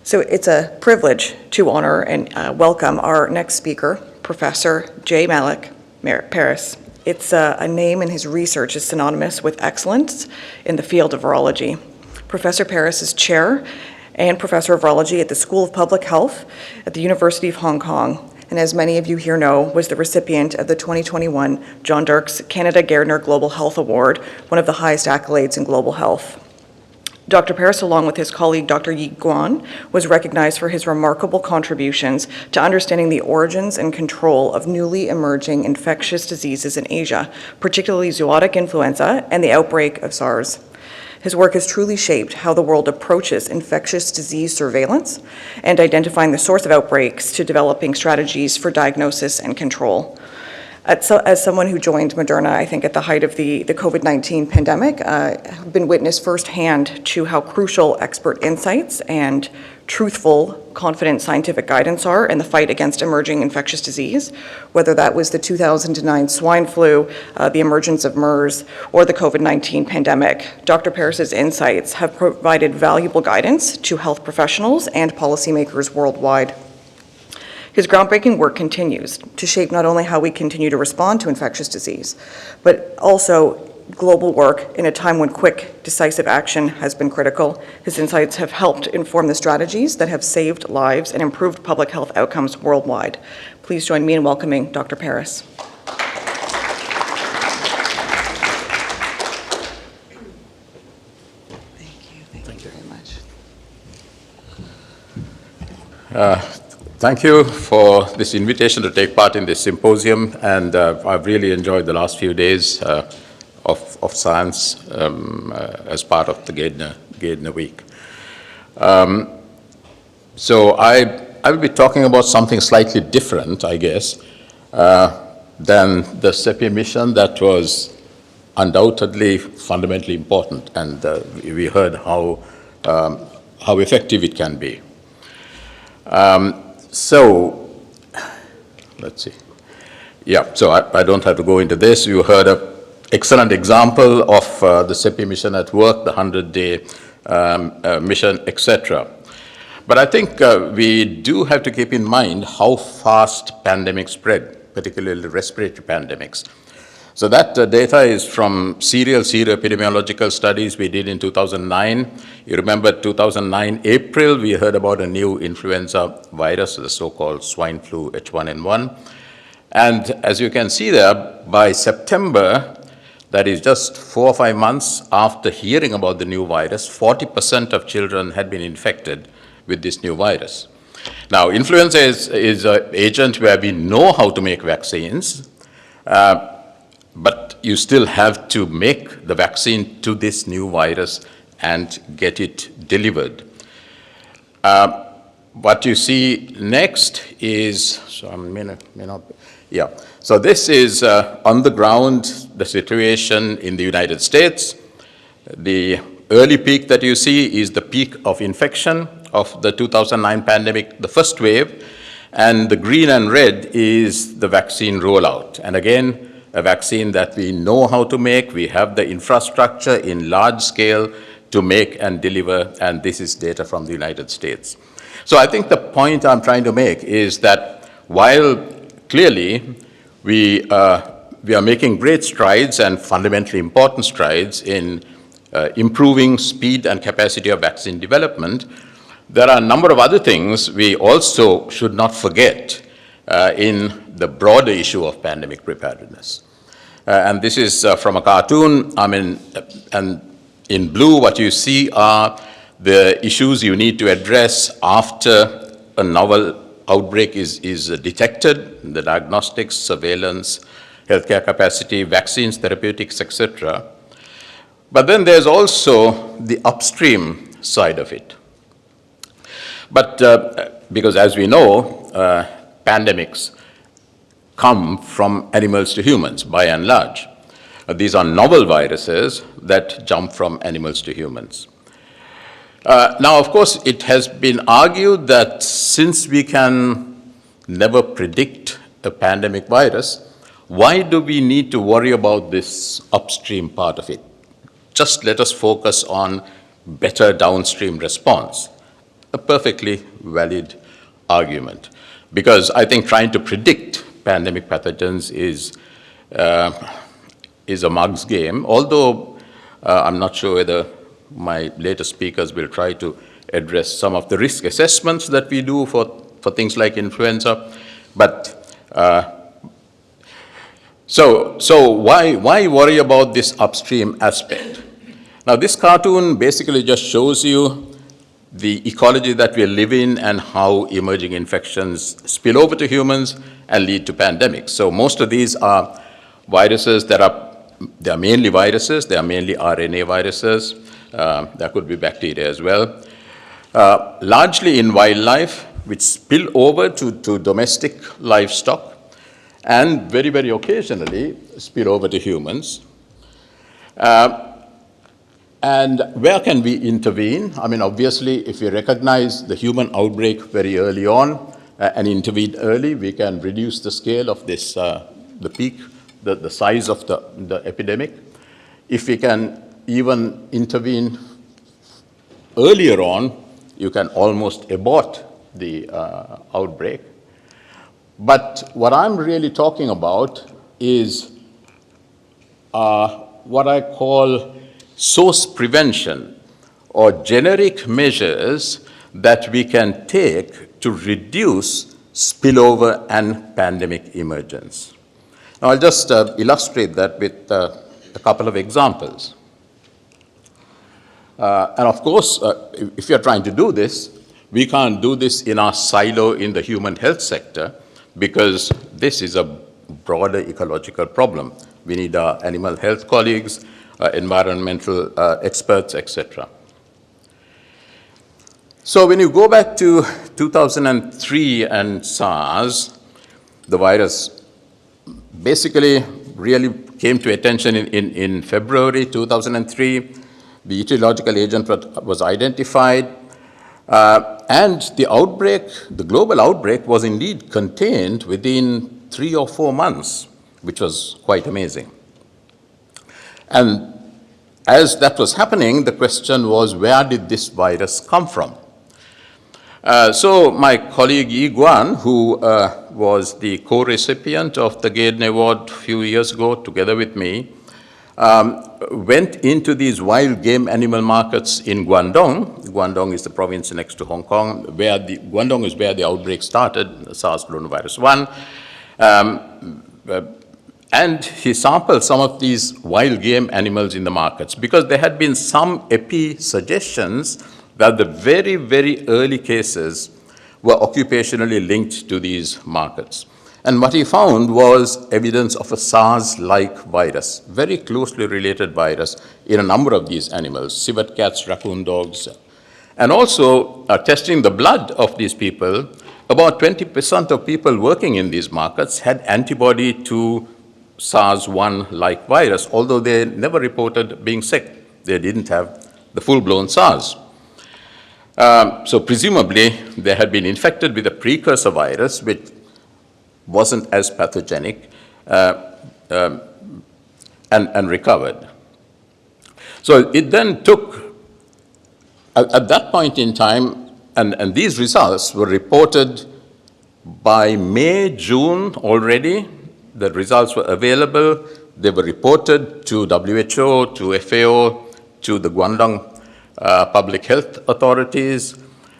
So it's a privilege to honor and welcome our next speaker, Professor J. Malik Peiris. It's a name and his research is synonymous with excellence in the field of virology. Professor Peiris is chair and professor of virology at the School of Public Health at the University of Hong Kong, and as many of you here know, was the recipient of the 2021 John Dirks Canada Gairdner Global Health Award, one of the highest accolades in global health. Dr. Peiris, along with his colleague Dr. Yi Guan, was recognized for his remarkable contributions to understanding the origins and control of newly emerging infectious diseases in Asia, particularly zoonotic influenza and the outbreak of SARS. His work has truly shaped how the world approaches infectious disease surveillance and identifying the source of outbreaks to developing strategies for diagnosis and control. As someone who joined Moderna, I think at the height of the COVID-19 pandemic, I've been witness firsthand to how crucial expert insights and truthful, confident scientific guidance are in the fight against emerging infectious disease, whether that was the 2009 swine flu, the emergence of MERS, or the COVID-19 pandemic. Dr. Peiris's insights have provided valuable guidance to health professionals and policymakers worldwide. His groundbreaking work continues to shape not only how we continue to respond to infectious disease, but also global work in a time when quick, decisive action has been critical. His insights have helped inform the strategies that have saved lives and improved public health outcomes worldwide. Please join me in welcoming Dr. Peiris. Thank you very much. Thank you for this invitation to take part in this symposium, and I've really enjoyed the last few days of science as part of the Gairdner week. So I will be talking about something slightly different, I guess, than the CEPI mission that was undoubtedly fundamentally important, and we heard how effective it can be. So, let's see. Yeah, so I don't have to go into this. You heard an excellent example of the CEPI mission at work, the 100-day mission, etc. But I think we do have to keep in mind how fast pandemics spread, particularly respiratory pandemics. So that data is from serial epidemiological studies we did in 2009. You remember 2009 April, we heard about a new influenza virus, the so-called swine flu H1N1. And as you can see there, by September, that is just 4 or 5 months after hearing about the new virus, 40% of children had been infected with this new virus. Now, influenza is an agent where we know how to make vaccines, but you still have to make the vaccine to this new virus and get it delivered. What you see next is, so I may not, yeah. So this is on the ground, the situation in the United States. The early peak that you see is the peak of infection of the 2009 pandemic, the first wave, and the green and red is the vaccine rollout. And again, a vaccine that we know how to make. We have the infrastructure in large scale to make and deliver, and this is data from the United States. So I think the point I'm trying to make is that while clearly we are making great strides and fundamentally important strides in improving speed and capacity of vaccine development, there are a number of other things we also should not forget in the broader issue of pandemic preparedness. And this is from a cartoon. I mean, and in blue, what you see are the issues you need to address after a novel outbreak is detected, the diagnostics, surveillance, healthcare capacity, vaccines, therapeutics, etc. But then there's also the upstream side of it. But because as we know, pandemics come from animals to humans, by and large. These are novel viruses that jump from animals to humans. Now, of course, it has been argued that since we can never predict a pandemic virus, why do we need to worry about this upstream part of it? Just let us focus on better downstream response. a perfectly valid argument. Because I think trying to predict pandemic pathogens is a mug's game, although I'm not sure whether my later speakers will try to address some of the risk assessments that we do for things like influenza. But so why worry about this upstream aspect? Now, this cartoon basically just shows you the ecology that we live in and how emerging infections spill over to humans and lead to pandemics. So most of these are viruses they are mainly viruses, they are mainly RNA viruses, there could be bacteria as well, largely in wildlife, which spill over to domestic livestock, and very, very occasionally spill over to humans. And where can we intervene? I mean, obviously, if we recognize the human outbreak very early on and intervene early, we can reduce the scale of this, the peak, the size of the epidemic. If we can even intervene earlier on, you can almost abort the outbreak. But what I'm really talking about is what I call source prevention, or generic measures that we can take to reduce spillover and pandemic emergence. Now, I'll just illustrate that with a couple of examples. And of course, if you're trying to do this, we can't do this in our silo in the human health sector, because this is a broader ecological problem. We need our animal health colleagues, environmental experts, etc. So when you go back to 2003 and SARS, the virus basically really came to attention in February 2003. The etiological agent was identified, and the outbreak, the global outbreak, was indeed contained within 3 or 4 months, which was quite amazing. And as that was happening, the question was, where did this virus come from? So my colleague Yi Guan, who was the co-recipient of the Gairdner Award a few years ago, together with me, went into these wild game animal markets in Guangdong. Guangdong is the province next to Hong Kong, Guangdong is where the outbreak started, SARS coronavirus 1. And he sampled some of these wild game animals in the markets, because there had been some suggestions that the very, very early cases were occupationally linked to these markets. And what he found was evidence of a SARS-like virus, very closely related virus in a number of these animals, civet cats, raccoon dogs. And also, testing the blood of these people, about 20% of people working in these markets had antibody to SARS-1-like virus, although they never reported being sick. They didn't have the full-blown SARS. So presumably, they had been infected with a precursor virus, which wasn't as pathogenic, and recovered. So it then took, at that point in time, and these results were reported by May, June already. The results were available. They were reported to WHO, to FAO, to the Guangdong public health authorities,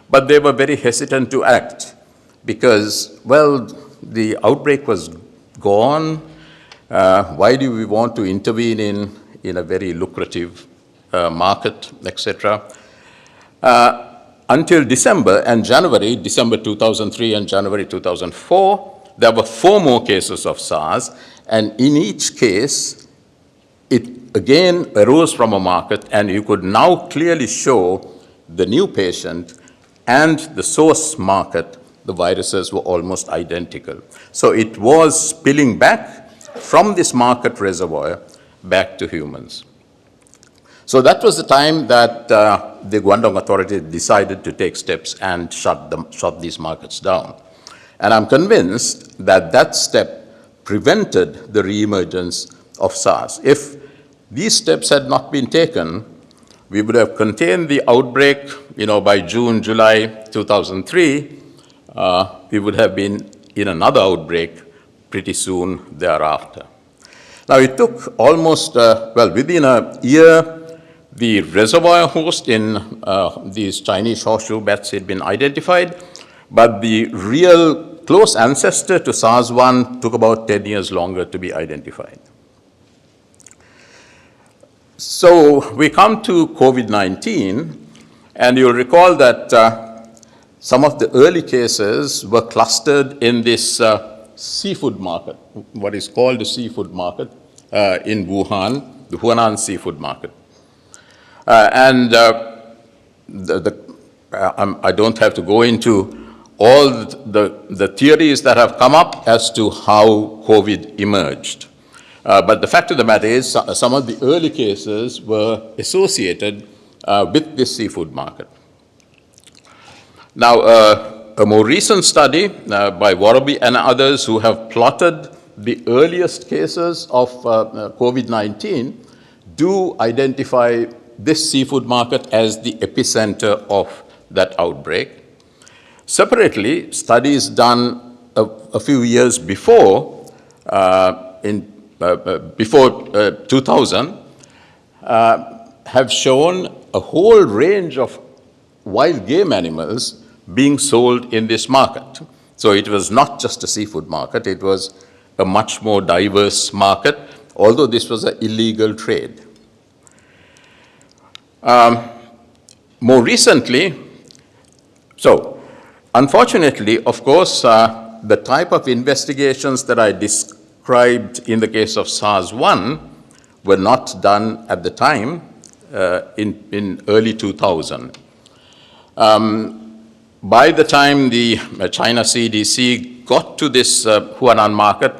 but they were very hesitant to act because, well, the outbreak was gone. Why do we want to intervene in a very lucrative market, etc.? Until December and January, December 2003 and January 2004, there were 4 more cases of SARS, and in each case, it again arose from a market, and you could now clearly show the new patient and the source market, the viruses were almost identical. So it was spilling back from this market reservoir back to humans. So that was the time that the Guangdong authority decided to take steps and shut these markets down. And I'm convinced that that step prevented the reemergence of SARS. If these steps had not been taken, we would have contained the outbreak, by June, July 2003, we would have been in another outbreak pretty soon thereafter. Now, it took almost, within a year, the reservoir host in these Chinese horseshoe bats had been identified, but the real close ancestor to SARS-1 took about 10 years longer to be identified. So we come to COVID-19, and you'll recall that some of the early cases were clustered in this seafood market, what is called the seafood market in Wuhan, the Huanan seafood market. I don't have to go into all the theories that have come up as to how COVID emerged. But the fact of the matter is, some of the early cases were associated with this seafood market. Now, a more recent study by Awardee and others who have plotted the earliest cases of COVID-19 do identify this seafood market as the epicenter of that outbreak. Separately, studies done a few years before, before 2000, have shown a whole range of wild game animals being sold in this market. So it was not just a seafood market, it was a much more diverse market, although this was an illegal trade. More recently, so unfortunately, of course, the type of investigations that I described in the case of SARS-1 were not done at the time in early 2000. By the time the China CDC got to this Huanan market,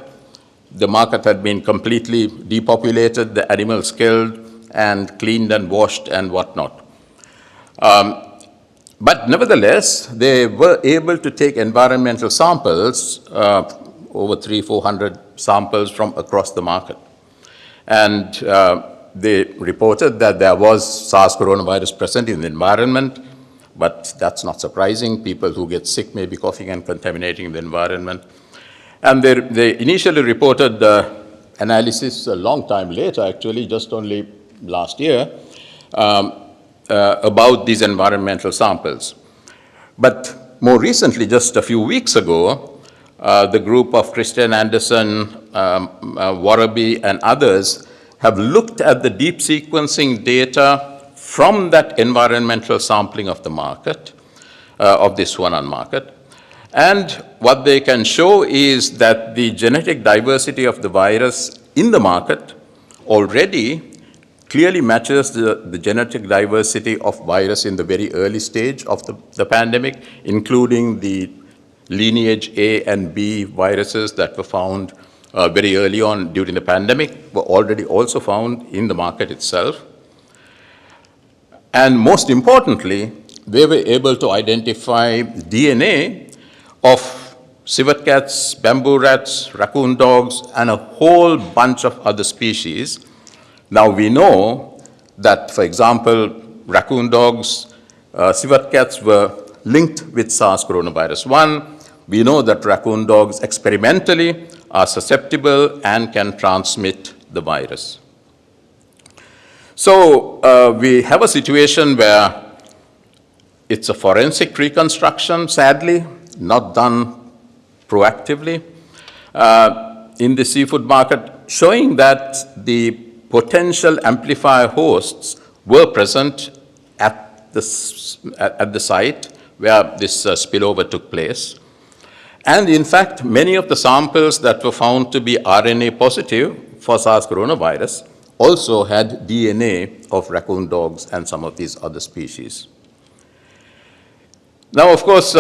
the market had been completely depopulated, the animals killed and cleaned and washed and whatnot. But nevertheless, they were able to take environmental samples, over 300-400 samples from across the market. And they reported that there was SARS coronavirus present in the environment, but that's not surprising. People who get sick may be coughing and contaminating the environment. And they initially reported analysis a long time later, actually, just only last year, about these environmental samples. But more recently, just a few weeks ago, the group of Christian Anderson, Awardee, and others have looked at the deep sequencing data from that environmental sampling of the market, of this Huanan market. And what they can show is that the genetic diversity of the virus in the market already clearly matches the genetic diversity of virus in the very early stage of the pandemic, including the lineage A and B viruses that were found very early on during the pandemic, were already also found in the market itself. And most importantly, they were able to identify DNA of civet cats, bamboo rats, raccoon dogs, and a whole bunch of other species. Now we know that, for example, raccoon dogs, civet cats were linked with SARS coronavirus 1. We know that raccoon dogs experimentally are susceptible and can transmit the virus. So we have a situation where it's a forensic reconstruction, sadly, not done proactively, in the seafood market, showing that the potential amplifier hosts were present at the site where this spillover took place. And in fact, many of the samples that were found to be RNA positive for SARS coronavirus also had DNA of raccoon dogs and some of these other species. Now, of course,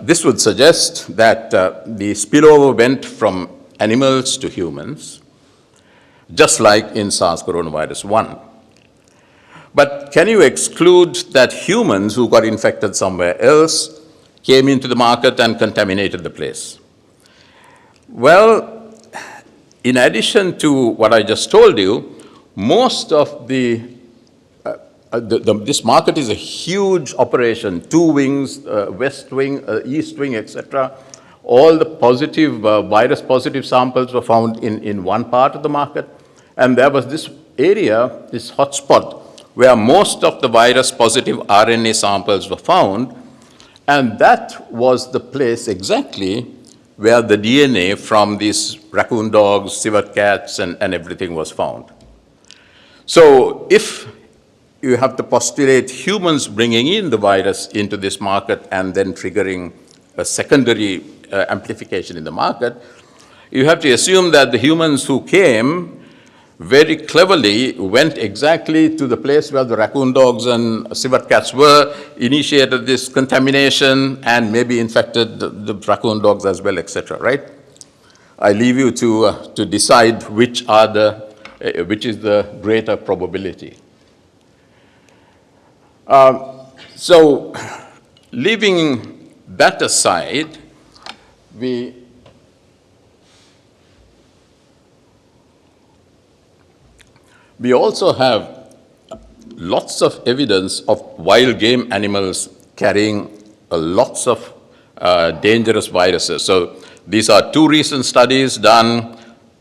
this would suggest that the spillover went from animals to humans, just like in SARS coronavirus 1. But can you exclude that humans who got infected somewhere else came into the market and contaminated the place? Well, in addition to what I just told you, most of the this market is a huge operation, 2 wings, west wing, east wing, etc. All the positive, virus positive samples were found in one part of the market. And there was this area, this hotspot, where most of the virus positive RNA samples were found. And that was the place exactly where the DNA from these raccoon dogs, civet cats, and everything was found. So if you have to postulate humans bringing in the virus into this market and then triggering a secondary amplification in the market, you have to assume that the humans who came very cleverly went exactly to the place where the raccoon dogs and civet cats were, initiated this contamination, and maybe infected the raccoon dogs as well, etc., right? I leave you to decide which is the greater probability. So leaving that aside, we also have lots of evidence of wild game animals carrying lots of dangerous viruses. So these are 2 recent studies done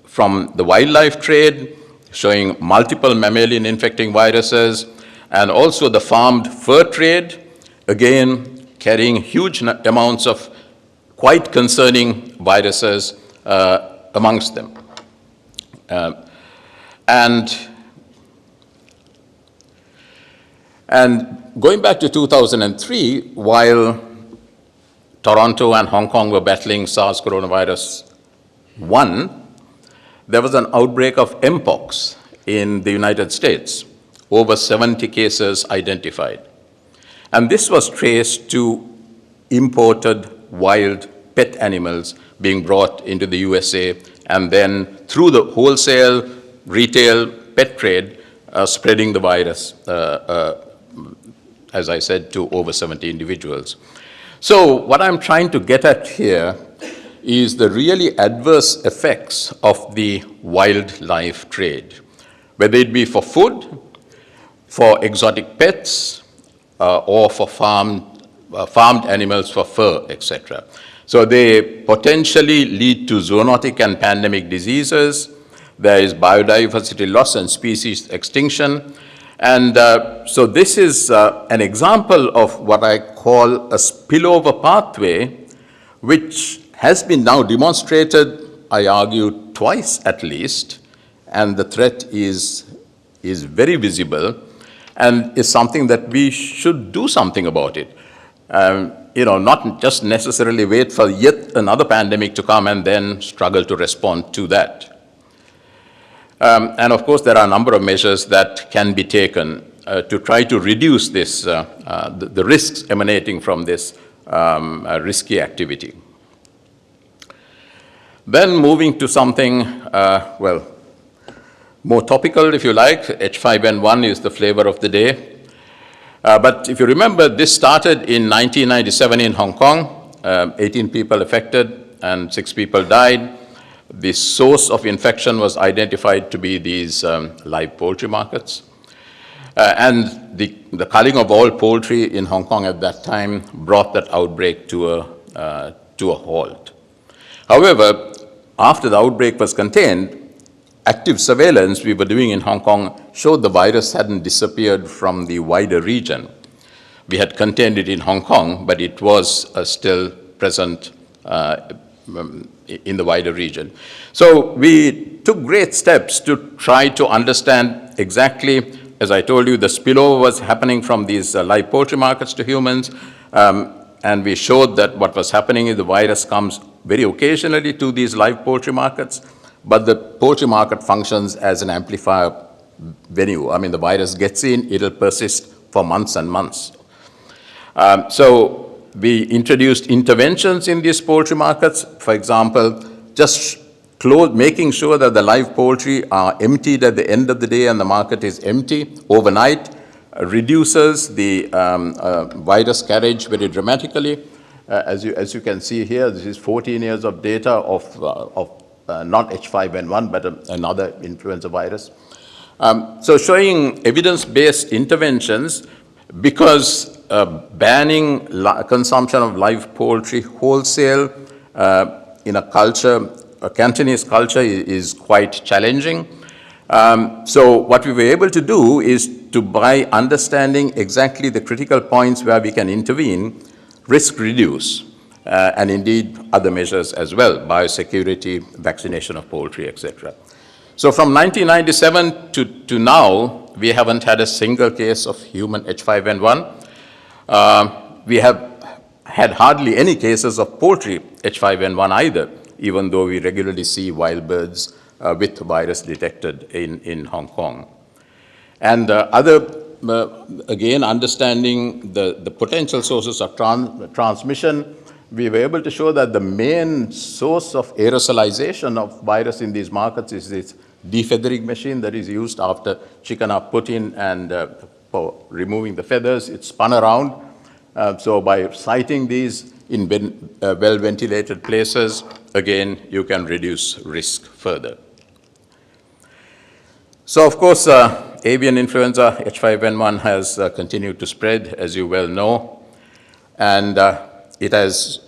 from the wildlife trade showing multiple mammalian infecting viruses, and also the farmed fur trade, again carrying huge amounts of quite concerning viruses amongst them. And going back to 2003, while Toronto and Hong Kong were battling SARS coronavirus 1, there was an outbreak of Mpox in the United States, over 70 cases identified. And this was traced to imported wild pet animals being brought into the USA, and then through the wholesale, retail, pet trade, spreading the virus, as I said, to over 70 individuals. So what I'm trying to get at here is the really adverse effects of the wildlife trade, whether it be for food, for exotic pets, or for farmed animals for fur, etc. So they potentially lead to zoonotic and pandemic diseases. There is biodiversity loss and species extinction. And so this is an example of what I call a spillover pathway, which has been now demonstrated, I argue, twice at least, and the threat is very visible and is something that we should do something about it. Not just necessarily wait for yet another pandemic to come and then struggle to respond to that. And of course, there are a number of measures that can be taken to try to reduce this, the risks emanating from this risky activity. Then moving to something, more topical, if you like. H5N1 is the flavor of the day. But if you remember, this started in 1997 in Hong Kong, 18 people affected and 6 people died. The source of infection was identified to be these live poultry markets. And the culling of all poultry in Hong Kong at that time brought that outbreak to a halt. However, after the outbreak was contained, active surveillance we were doing in Hong Kong showed the virus hadn't disappeared from the wider region. We had contained it in Hong Kong, but it was still present in the wider region. So we took great steps to try to understand exactly, as I told you, the spillover was happening from these live poultry markets to humans, and we showed that what was happening is the virus comes very occasionally to these live poultry markets, but the poultry market functions as an amplifier venue. I mean, the virus gets in, it'll persist for months and months. So we introduced interventions in these poultry markets. For example, just making sure that the live poultry are emptied at the end of the day and the market is empty overnight reduces the virus carriage very dramatically. As you can see here, this is 14 years of data of not H5N1, but another influenza virus. So showing evidence-based interventions, because banning consumption of live poultry wholesale in a culture, a Cantonese culture, is quite challenging. So what we were able to do is to, by understanding exactly the critical points where we can intervene, risk reduce, and indeed other measures as well, biosecurity, vaccination of poultry, etc. So from 1997 to now, we haven't had a single case of human H5N1. We have had hardly any cases of poultry H5N1 either, even though we regularly see wild birds with virus detected in Hong Kong. And again, understanding the potential sources of transmission, we were able to show that the main source of aerosolization of virus in these markets is this defeathering machine that is used after chicken are put in, and for removing the feathers, it's spun around. So by siting these in well-ventilated places, again, you can reduce risk further. So of course, avian influenza H5N1 has continued to spread, as you well know, and it has,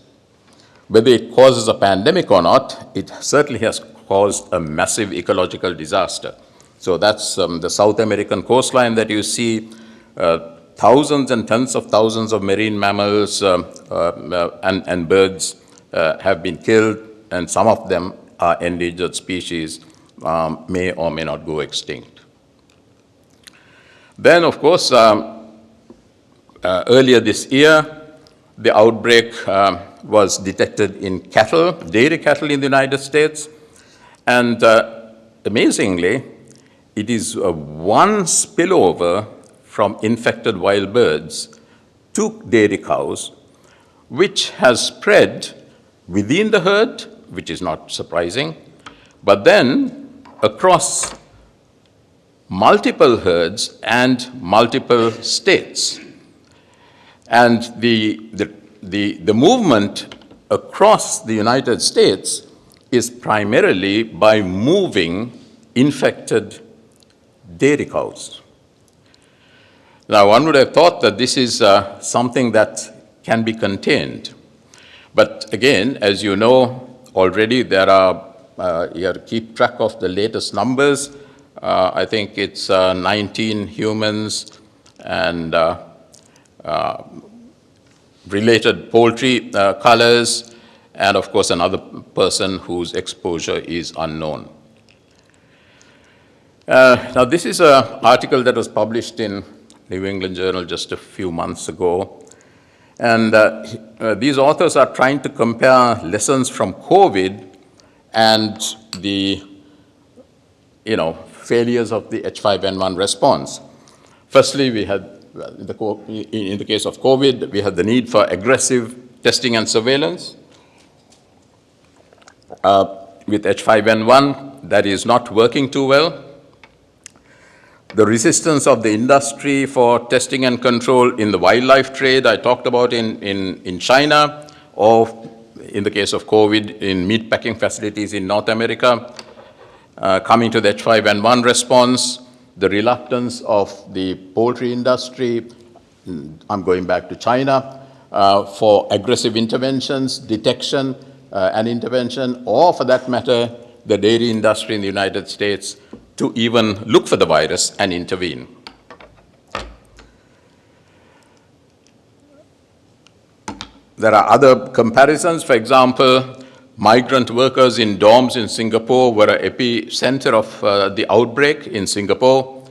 whether it causes a pandemic or not, it certainly has caused a massive ecological disaster. So that's the South American coastline that you see. Thousands and tens of thousands of marine mammals and birds have been killed, and some of them are endangered species, may or may not go extinct. Then, of course, earlier this year, the outbreak was detected in cattle, dairy cattle in the United States, and amazingly, it is one spillover from infected wild birds to dairy cows, which has spread within the herd, which is not surprising, but then across multiple herds and multiple states. And the movement across the United States is primarily by moving infected dairy cows. Now, one would have thought that this is something that can be contained. But again, as you know, already there are, you have to keep track of the latest numbers. I think it's 19 humans and related poultry colors, and of course another person whose exposure is unknown. Now, this is an article that was published in New England Journal just a few months ago. And these authors are trying to compare lessons from COVID and the, failures of the H5N1 response. Firstly, we had, in the case of COVID, we had the need for aggressive testing and surveillance. With H5N1, that is not working too well. The resistance of the industry for testing and control in the wildlife trade, I talked about in China, or in the case of COVID, in meat packing facilities in North America. Coming to the H5N1 response, the reluctance of the poultry industry, I'm going back to China, for aggressive interventions, detection and intervention, or for that matter, the dairy industry in the United States to even look for the virus and intervene. There are other comparisons. For example, migrant workers in dorms in Singapore were an epicenter of the outbreak in Singapore,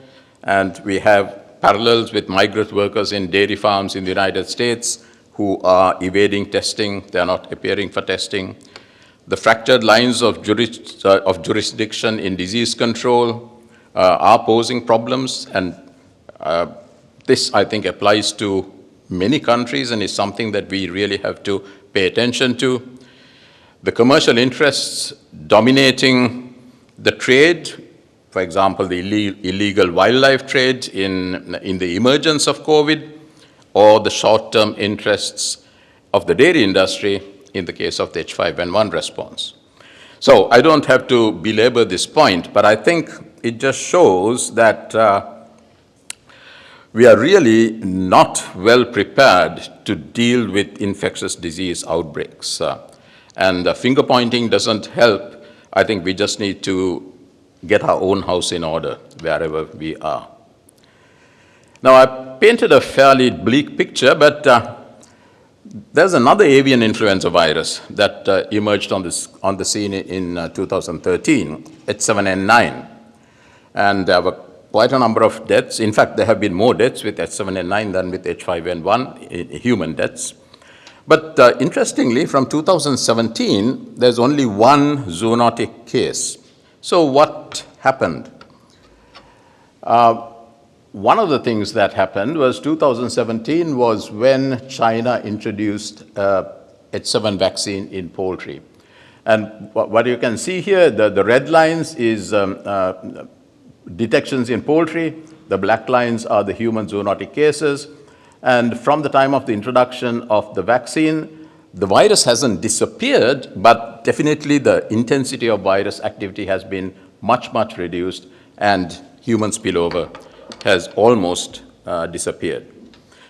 and we have parallels with migrant workers in dairy farms in the United States who are evading testing. They are not appearing for testing. The fractured lines of jurisdiction in disease control are posing problems, and this, I think, applies to many countries and is something that we really have to pay attention to. The commercial interests dominating the trade, for example, the illegal wildlife trade in the emergence of COVID, or the short-term interests of the dairy industry in the case of the H5N1 response. So I don't have to belabor this point, but I think it just shows that we are really not well prepared to deal with infectious disease outbreaks. And finger pointing doesn't help. I think we just need to get our own house in order wherever we are. Now, I painted a fairly bleak picture, but there's another avian influenza virus that emerged on the scene in 2013, H7N9. And there were quite a number of deaths. In fact, there have been more deaths with H7N9 than with H5N1 in human deaths. But interestingly, from 2017, there's only one zoonotic case. So what happened? One of the things that happened was 2017 was when China introduced H7 vaccine in poultry. And what you can see here, the red lines is detections in poultry. The black lines are the human zoonotic cases. And from the time of the introduction of the vaccine, the virus hasn't disappeared, but definitely the intensity of virus activity has been much, much reduced, and human spillover has almost disappeared.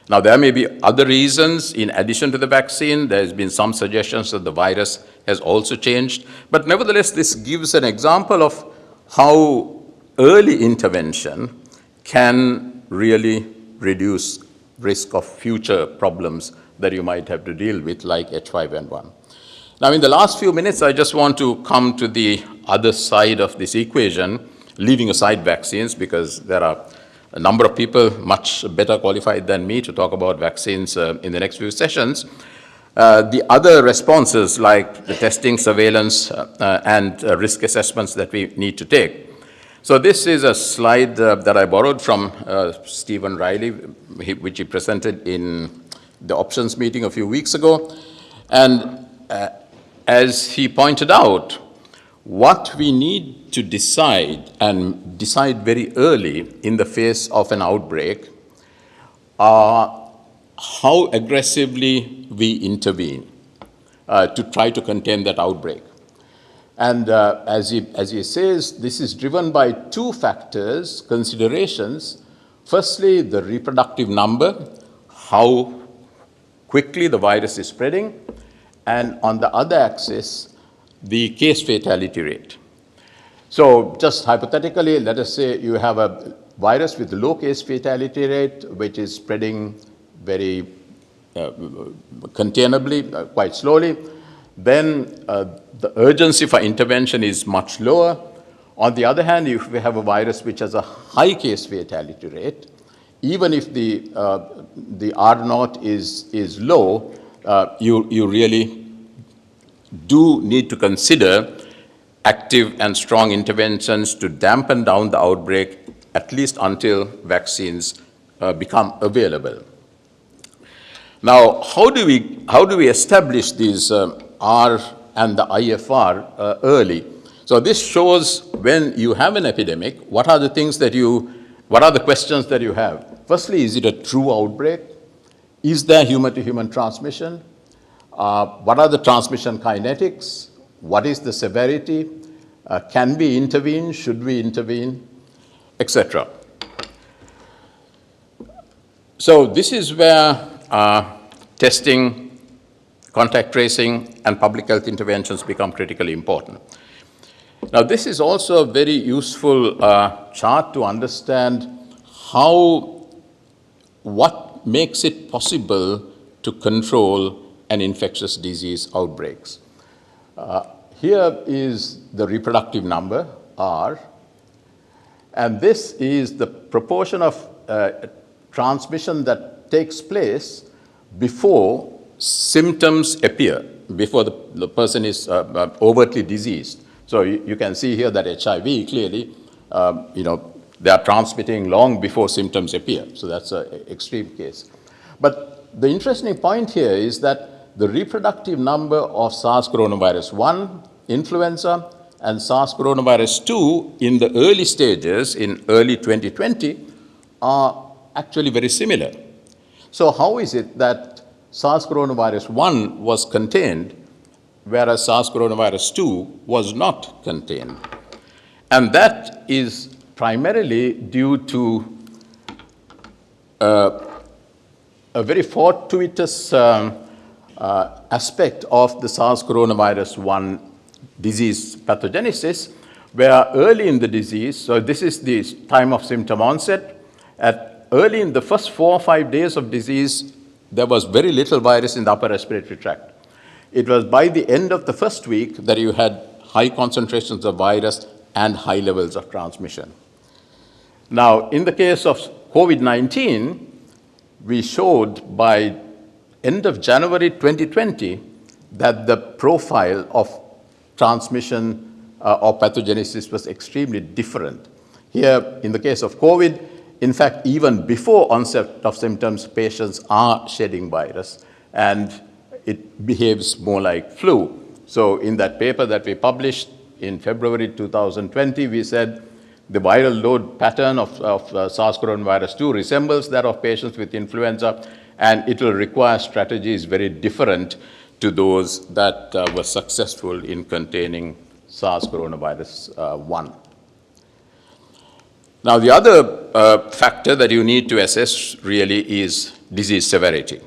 Now, there may be other reasons in addition to the vaccine. There's been some suggestions that the virus has also changed. But nevertheless, this gives an example of how early intervention can really reduce risk of future problems that you might have to deal with, like H5N1. Now, in the last few minutes, I just want to come to the other side of this equation, leaving aside vaccines, because there are a number of people much better qualified than me to talk about vaccines in the next few sessions. The other responses, like the testing, surveillance, and risk assessments that we need to take. So this is a slide that I borrowed from Stephen Riley, which he presented in the options meeting a few weeks ago. And as he pointed out, what we need to decide, and decide very early in the face of an outbreak, are how aggressively we intervene to try to contain that outbreak. And as he says, this is driven by two factors, considerations. Firstly, the reproductive number, how quickly the virus is spreading, and on the other axis, the case fatality rate. So just hypothetically, let us say you have a virus with low case fatality rate, which is spreading very containably, quite slowly. Then the urgency for intervention is much lower. On the other hand, if we have a virus which has a high case fatality rate, even if the R0 is low, you really do need to consider active and strong interventions to dampen down the outbreak, at least until vaccines become available. Now, how do we establish these R and the IFR early? So this shows when you have an epidemic, what are the questions that you have? Firstly, is it a true outbreak? Is there human-to-human transmission? What are the transmission kinetics? What is the severity? Can we intervene? Should we intervene? Etc. So this is where testing, contact tracing, and public health interventions become critically important. Now, this is also a very useful chart to understand what makes it possible to control an infectious disease outbreaks. Here is the reproductive number, R, and this is the proportion of transmission that takes place before symptoms appear, before the person is overtly diseased. So you can see here that HIV clearly, they are transmitting long before symptoms appear. So that's an extreme case. But the interesting point here is that the reproductive number of SARS coronavirus 1, influenza, and SARS coronavirus 2 in the early stages in early 2020 are actually very similar. So how is it that SARS coronavirus 1 was contained, whereas SARS coronavirus 2 was not contained? And that is primarily due to a very fortuitous aspect of the SARS coronavirus 1 disease pathogenesis, where early in the disease, so this is the time of symptom onset, early in the first 4 or 5 days of disease, there was very little virus in the upper respiratory tract. It was by the end of the first week that you had high concentrations of virus and high levels of transmission. Now, in the case of COVID-19, we showed by end of January 2020 that the profile of transmission or pathogenesis was extremely different. Here, in the case of COVID, in fact, even before onset of symptoms, patients are shedding virus, and it behaves more like flu. So in that paper that we published in February 2020, we said the viral load pattern of SARS coronavirus 2 resembles that of patients with influenza, and it will require strategies very different to those that were successful in containing SARS coronavirus 1. Now, the other factor that you need to assess really is disease severity.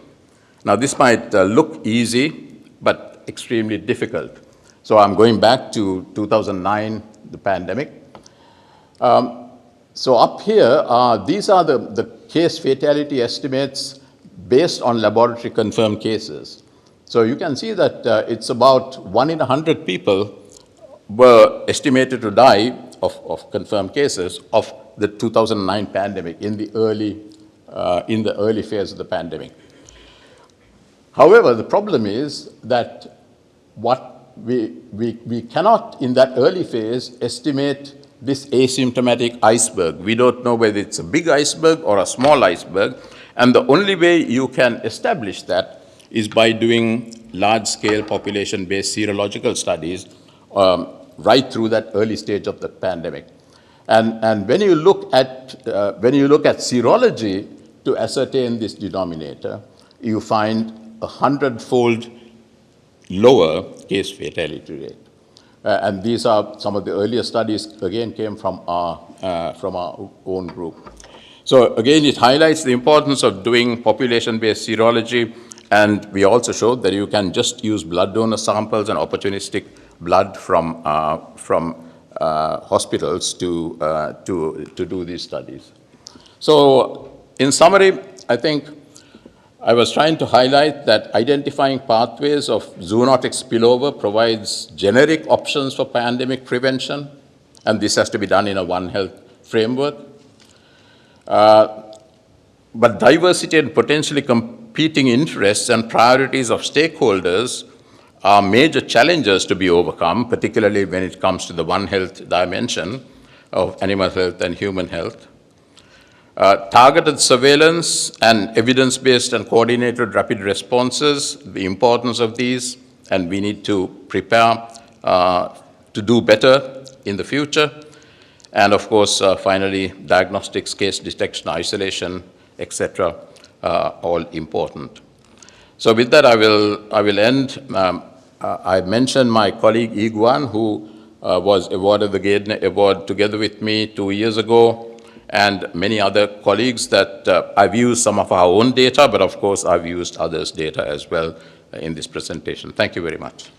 Now, this might look easy, but extremely difficult. So I'm going back to 2009, the pandemic. So up here, these are the case fatality estimates based on laboratory confirmed cases. So you can see that it's about 1 in 100 people were estimated to die of confirmed cases of the 2009 pandemic in the early phase of the pandemic. However, the problem is that what we cannot, in that early phase, estimate this asymptomatic iceberg. We don't know whether it's a big iceberg or a small iceberg, and the only way you can establish that is by doing large-scale population-based serological studies right through that early stage of the pandemic. And when you look at serology to ascertain this denominator, you find 100-fold lower case fatality rate. And these are some of the earlier studies, again, came from our own group. So again, it highlights the importance of doing population-based serology, and we also showed that you can just use blood donor samples and opportunistic blood from hospitals to do these studies. So in summary, I think I was trying to highlight that identifying pathways of zoonotic spillover provides generic options for pandemic prevention, and this has to be done in a One Health framework. But diversity and potentially competing interests and priorities of stakeholders are major challenges to be overcome, particularly when it comes to the One Health dimension of animal health and human health. Targeted surveillance and evidence-based and coordinated rapid responses, the importance of these, and we need to prepare to do better in the future. And of course, finally, diagnostics, case detection, isolation, etc., all important. So with that, I will end. I mentioned my colleague Iguan, who was awarded the Gairdner Award together with me 2 years ago, and many other colleagues that I've used some of our own data, but of course I've used others' data as well in this presentation. Thank you very much.